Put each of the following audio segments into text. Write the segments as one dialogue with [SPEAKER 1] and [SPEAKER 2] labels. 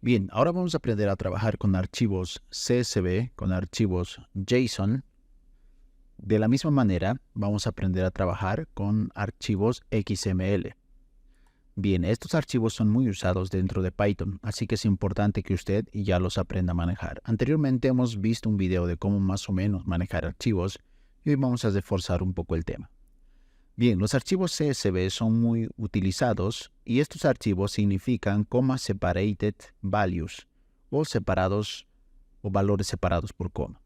[SPEAKER 1] Bien, ahora vamos a aprender a trabajar con archivos CSV, con archivos JSON. De la misma manera, vamos a aprender a trabajar con archivos XML. Bien, estos archivos son muy usados dentro de Python, así que es importante que usted ya los aprenda a manejar. Anteriormente hemos visto un video de cómo más o menos manejar archivos y hoy vamos a reforzar un poco el tema. Bien, los archivos CSV son muy utilizados y estos archivos significan comma separated values o separados o valores separados por coma.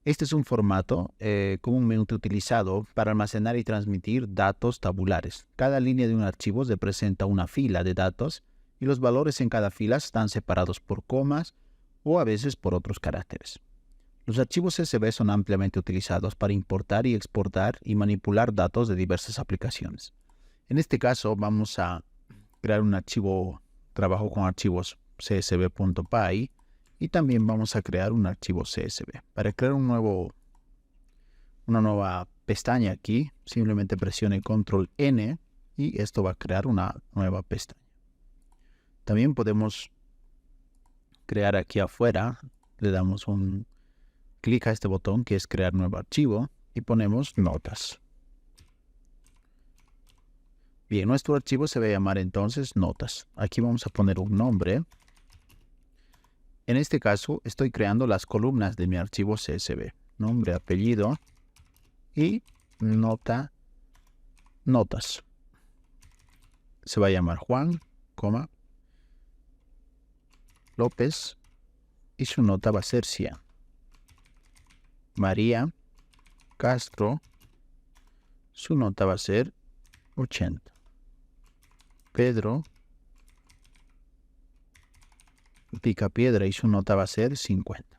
[SPEAKER 1] Este es un formato comúnmente utilizado para almacenar y transmitir datos tabulares. Cada línea de un archivo representa una fila de datos y los valores en cada fila están separados por comas o a veces por otros caracteres. Los archivos CSV son ampliamente utilizados para importar y exportar y manipular datos de diversas aplicaciones. En este caso vamos a crear un archivo, trabajo con archivos csv.py y también vamos a crear un archivo CSV. Para crear una nueva pestaña aquí, simplemente presione Control N y esto va a crear una nueva pestaña. También podemos crear aquí afuera, le damos un clic a este botón que es crear nuevo archivo y ponemos notas. Bien, nuestro archivo se va a llamar entonces notas. Aquí vamos a poner un nombre. En este caso estoy creando las columnas de mi archivo CSV. Nombre, apellido y notas. Se va a llamar Juan, López y su nota va a ser 100. María Castro, su nota va a ser 80. Pedro Picapiedra y su nota va a ser 50.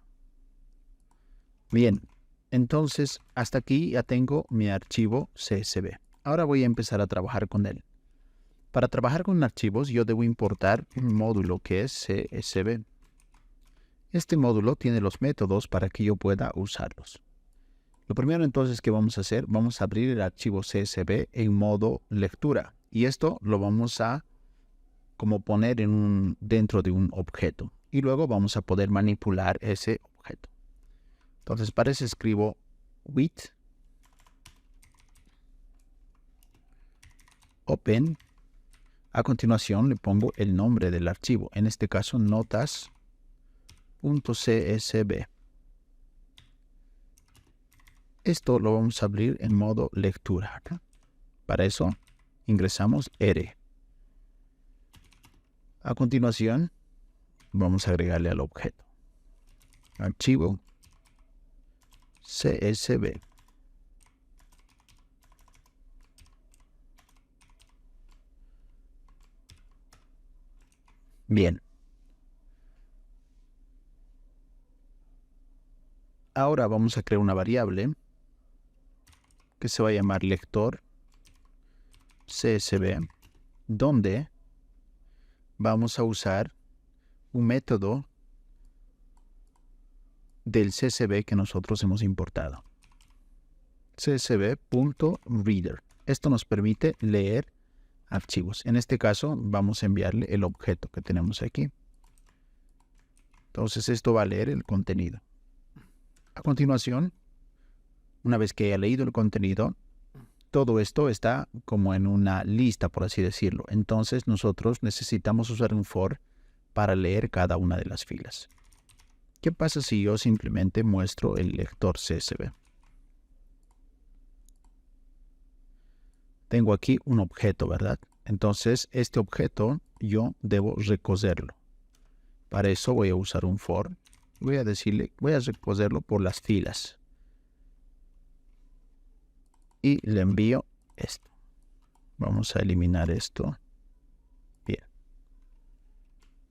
[SPEAKER 1] Bien, entonces hasta aquí ya tengo mi archivo CSV. Ahora voy a empezar a trabajar con él. Para trabajar con archivos yo debo importar un módulo que es CSV. Este módulo tiene los métodos para que yo pueda usarlos. Lo primero entonces que vamos a hacer, vamos a abrir el archivo CSV en modo lectura. Y esto lo vamos a como poner dentro de un objeto. Y luego vamos a poder manipular ese objeto. Entonces para eso escribo with open. A continuación le pongo el nombre del archivo. En este caso notas.csv. Esto lo vamos a abrir en modo lectura. Para eso ingresamos R. A continuación vamos a agregarle al objeto archivo CSV. Bien. Ahora vamos a crear una variable que se va a llamar lector CSV, donde vamos a usar un método del CSV que nosotros hemos importado. csv.reader. Esto nos permite leer archivos. En este caso vamos a enviarle el objeto que tenemos aquí. Entonces esto va a leer el contenido. A continuación, una vez que haya leído el contenido, todo esto está como en una lista, por así decirlo. Entonces nosotros necesitamos usar un for para leer cada una de las filas. ¿Qué pasa si yo simplemente muestro el lector CSV? Tengo aquí un objeto, ¿verdad? Entonces este objeto yo debo recogerlo. Para eso voy a usar un for. Voy a recogerlo por las filas. Y le envío esto. Vamos a eliminar esto. Bien.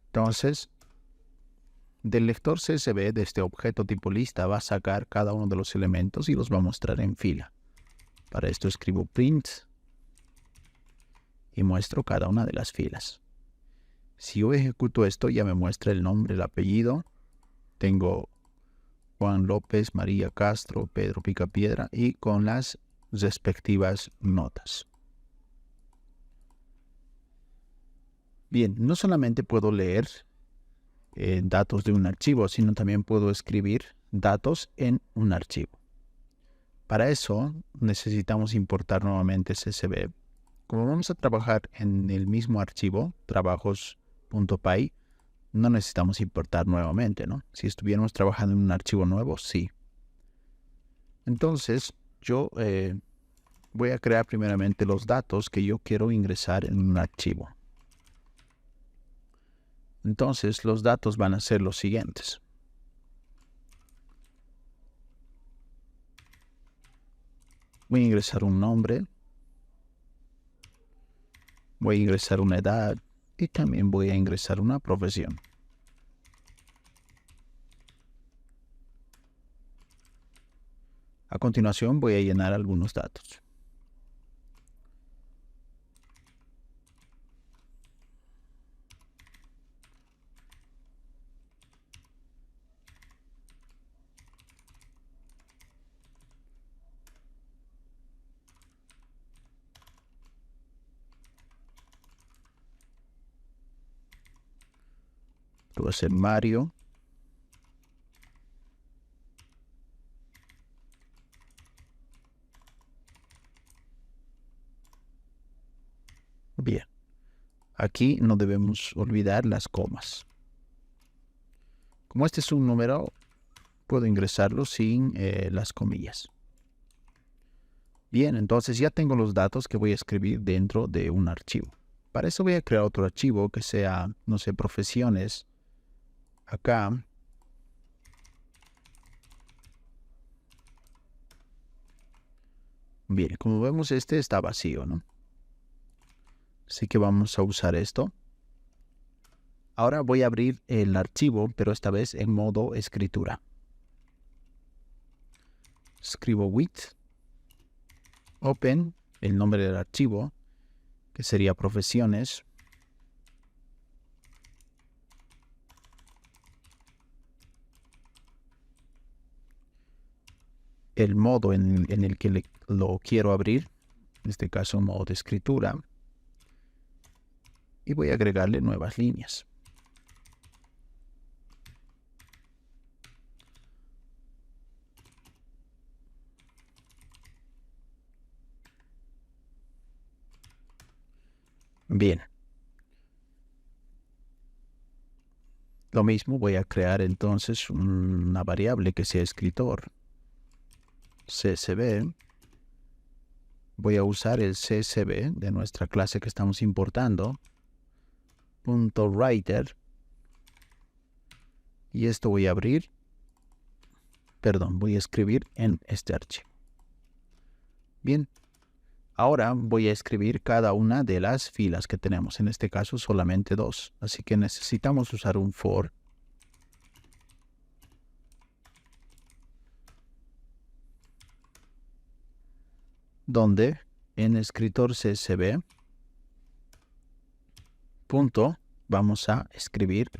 [SPEAKER 1] Entonces, del lector CSV de este objeto tipo lista va a sacar cada uno de los elementos y los va a mostrar en fila. Para esto escribo print y muestro cada una de las filas. Si yo ejecuto esto, ya me muestra el nombre, el apellido. Tengo Juan López, María Castro, Pedro Picapiedra y con las respectivas notas. Bien, no solamente puedo leer datos de un archivo, sino también puedo escribir datos en un archivo. Para eso necesitamos importar nuevamente CSV. Como vamos a trabajar en el mismo archivo, trabajos.py, no necesitamos importar nuevamente, ¿no? Si estuviéramos trabajando en un archivo nuevo, sí. Entonces, yo voy a crear primeramente los datos que yo quiero ingresar en un archivo. Entonces, los datos van a ser los siguientes. Voy a ingresar un nombre. Voy a ingresar una edad y también voy a ingresar una profesión. A continuación voy a llenar algunos datos. Voy a hacer Mario. Bien. Aquí no debemos olvidar las comas. Como este es un número, puedo ingresarlo sin las comillas. Bien, entonces ya tengo los datos que voy a escribir dentro de un archivo. Para eso voy a crear otro archivo que sea, no sé, profesiones. Acá. Bien, como vemos este está vacío, ¿no? Así que vamos a usar esto. Ahora voy a abrir el archivo, pero esta vez en modo escritura. Escribo with, open, el nombre del archivo, que sería profesiones. El modo en el que lo quiero abrir, en este caso modo de escritura. Y voy a agregarle nuevas líneas. Bien. Lo mismo voy a crear entonces una variable que sea escritor. CSV. Voy a usar el CSV de nuestra clase que estamos importando. .writer. Y esto voy a abrir. Perdón, voy a escribir en este archivo. Bien. Ahora voy a escribir cada una de las filas que tenemos. En este caso solamente dos. Así que necesitamos usar un for. Donde en escritor CSV. Punto. Vamos a escribir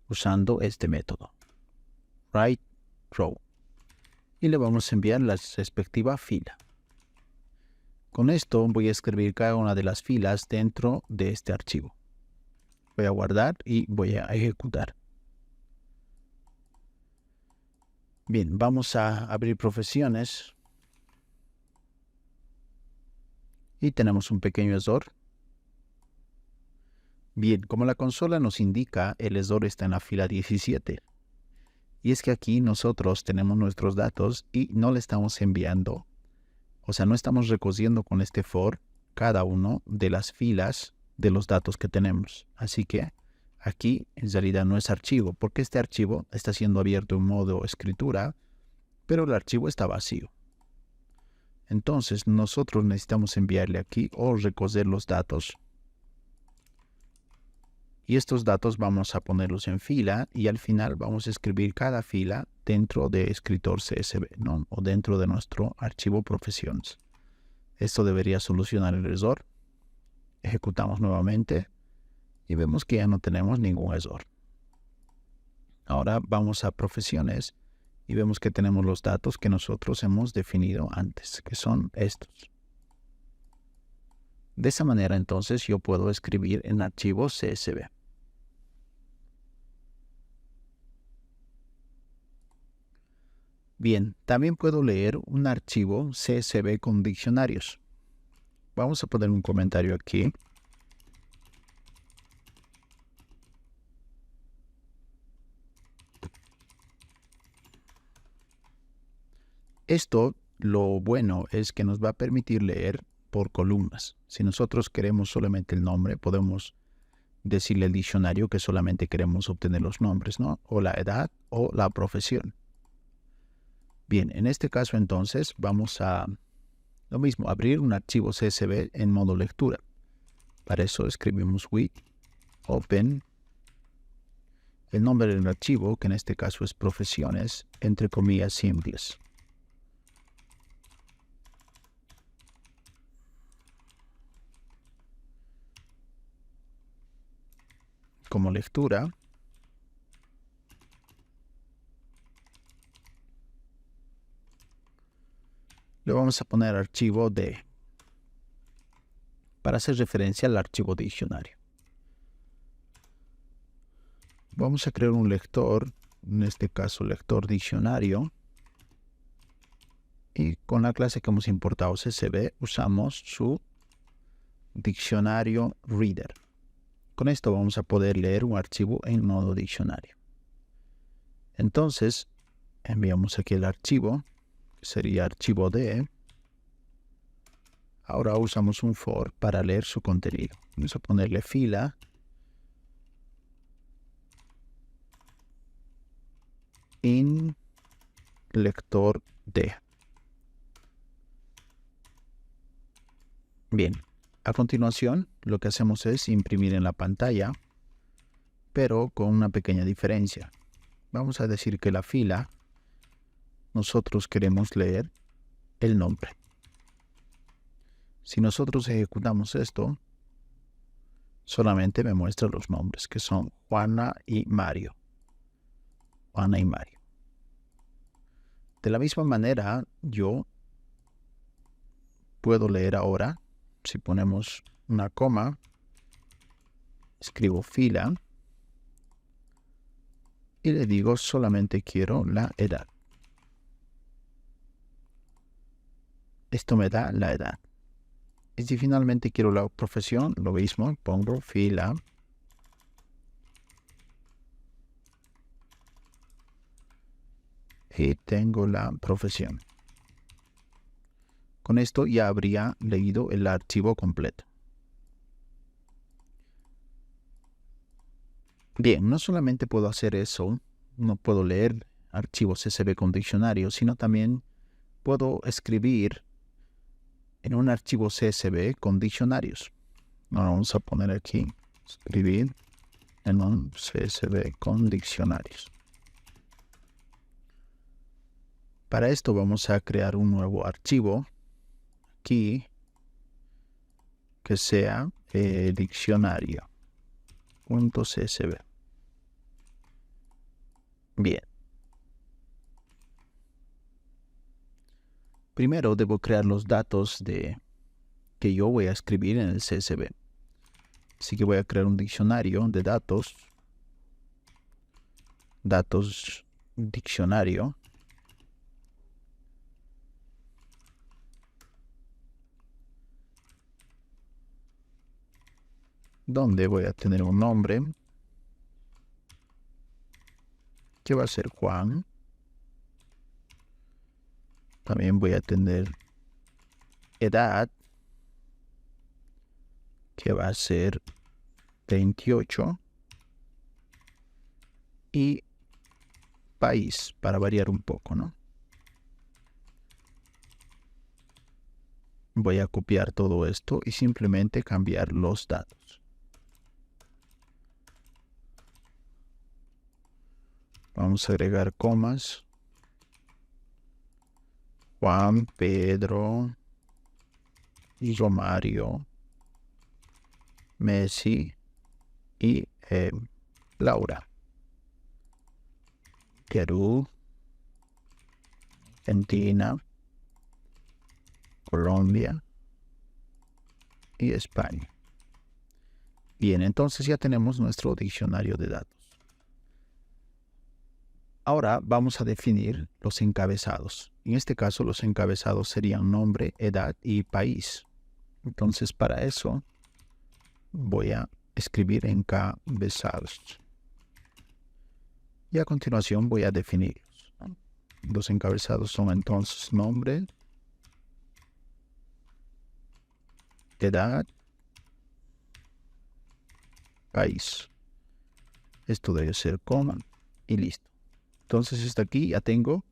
[SPEAKER 1] usando este método. Write row. Y le vamos a enviar la respectiva fila. Con esto voy a escribir cada una de las filas dentro de este archivo. Voy a guardar y voy a ejecutar. Bien, vamos a abrir profesiones. Y tenemos un pequeño error. Bien, como la consola nos indica, el error está en la fila 17. Y es que aquí nosotros tenemos nuestros datos y no le estamos enviando. O sea, no estamos recogiendo con este for cada uno de las filas de los datos que tenemos. Así que aquí en realidad no es archivo, porque este archivo está siendo abierto en modo escritura, pero el archivo está vacío. Entonces nosotros necesitamos enviarle aquí o recoger los datos. Y estos datos vamos a ponerlos en fila y al final vamos a escribir cada fila dentro de escritor CSV, ¿no? O dentro de nuestro archivo profesiones. Esto debería solucionar el error. Ejecutamos nuevamente y vemos que ya no tenemos ningún error. Ahora vamos a profesiones y vemos que tenemos los datos que nosotros hemos definido antes, que son estos. De esa manera entonces yo puedo escribir en archivos CSV. Bien, también puedo leer un archivo CSV con diccionarios. Vamos a poner un comentario aquí. Esto, lo bueno es que nos va a permitir leer por columnas. Si nosotros queremos solamente el nombre, podemos decirle al diccionario que solamente queremos obtener los nombres, ¿no? O la edad o la profesión. Bien, en este caso entonces vamos a lo mismo, abrir un archivo CSV en modo lectura. Para eso escribimos with open el nombre del archivo, que en este caso es profesiones, entre comillas simples. Como lectura, le vamos a poner archivo D para hacer referencia al archivo diccionario. Vamos a crear un lector, en este caso lector diccionario, y con la clase que hemos importado CSV usamos su diccionario reader. Con esto vamos a poder leer un archivo en modo diccionario. Entonces enviamos aquí el archivo, que sería archivo D. Ahora usamos un for para leer su contenido. Vamos a ponerle fila in lector D. Bien, a continuación lo que hacemos es imprimir en la pantalla, pero con una pequeña diferencia. Vamos a decir que la fila, nosotros queremos leer el nombre. Si nosotros ejecutamos esto, solamente me muestra los nombres, que son Juana y Mario. Juana y Mario. De la misma manera, yo puedo leer ahora, si ponemos una coma, escribo fila, y le digo solamente quiero la edad. Esto me da la edad. Y si finalmente quiero la profesión, lo mismo, pongo fila. Y tengo la profesión. Con esto ya habría leído el archivo completo. Bien, no solamente puedo hacer eso, no puedo leer archivos CSV con diccionario, sino también puedo escribir en un archivo CSV con diccionarios. Ahora vamos a poner aquí, escribir en un CSV con diccionarios. Para esto vamos a crear un nuevo archivo aquí que sea diccionario.csv. Bien. Primero debo crear los datos que yo voy a escribir en el CSV. Así que voy a crear un diccionario de datos. Datos diccionario. Donde voy a tener un nombre que va a ser Juan. También voy a tener edad, que va a ser 28. Y país, para variar un poco, ¿no? Voy a copiar todo esto y simplemente cambiar los datos. Vamos a agregar comas. Juan, Pedro, Romario, Messi y Laura. Perú, Argentina, Colombia y España. Bien, entonces ya tenemos nuestro diccionario de datos. Ahora vamos a definir los encabezados. En este caso, los encabezados serían nombre, edad y país. Entonces, para eso voy a escribir encabezados. Y a continuación voy a definirlos. Los encabezados son entonces nombre, edad, país. Esto debe ser coma y listo. Entonces hasta aquí ya tengo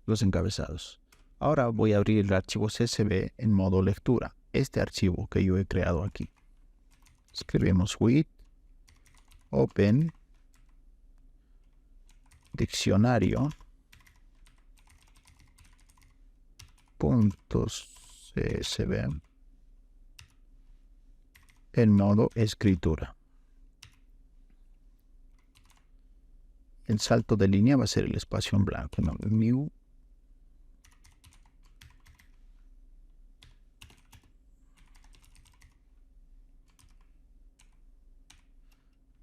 [SPEAKER 1] los encabezados. Ahora voy a abrir el archivo CSV en modo lectura. Este archivo que yo he creado aquí. Escribimos with open diccionario .csv en modo escritura. El salto de línea va a ser el espacio en blanco, ¿no? New.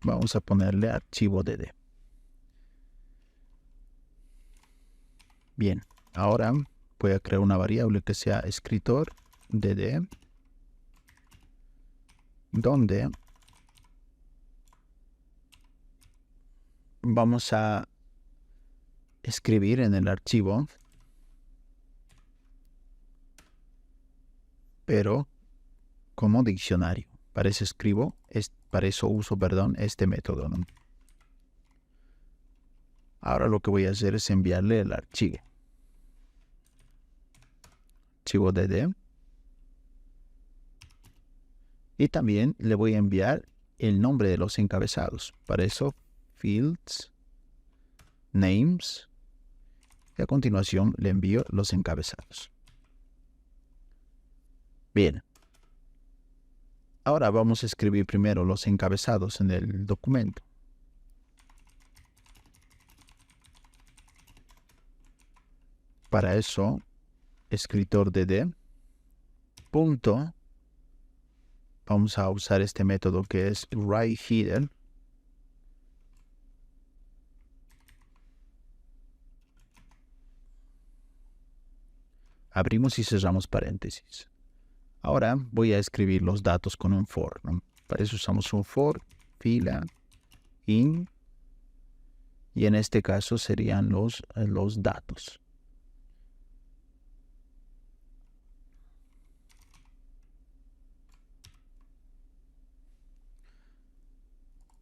[SPEAKER 1] Vamos a ponerle archivo dd. Bien, ahora voy a crear una variable que sea escritor dd, donde vamos a escribir en el archivo, pero como diccionario. Para eso uso, este método, ¿no? Ahora lo que voy a hacer es enviarle el archivo dd, y también le voy a enviar el nombre de los encabezados. Para eso, fields, names, y a continuación le envío los encabezados. Bien. Ahora vamos a escribir primero los encabezados en el documento. Para eso, escritor dd, punto, vamos a usar este método que es writeHeader. Abrimos y cerramos paréntesis. Ahora voy a escribir los datos con un for, ¿no? Para eso usamos un for, fila, in, y en este caso serían los datos.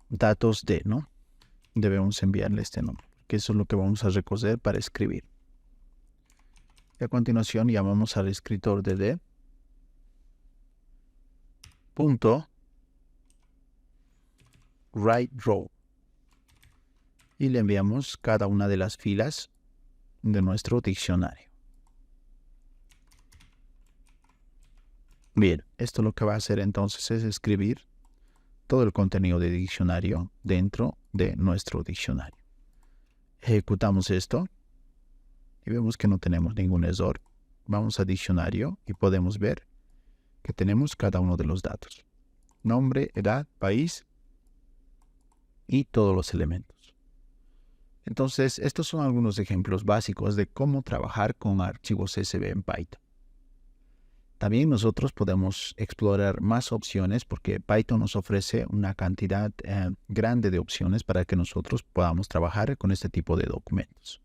[SPEAKER 1] Datos de, ¿no? Debemos enviarle este nombre, que eso es lo que vamos a recoger para escribir. Y a continuación llamamos al escritor dd, punto, write row, y le enviamos cada una de las filas de nuestro diccionario. Bien, esto lo que va a hacer entonces es escribir todo el contenido de diccionario dentro de nuestro diccionario. Ejecutamos esto y vemos que no tenemos ningún error. Vamos a diccionario y podemos ver que tenemos cada uno de los datos. Nombre, edad, país y todos los elementos. Entonces, estos son algunos ejemplos básicos de cómo trabajar con archivos CSV en Python. También nosotros podemos explorar más opciones porque Python nos ofrece una cantidad grande de opciones para que nosotros podamos trabajar con este tipo de documentos.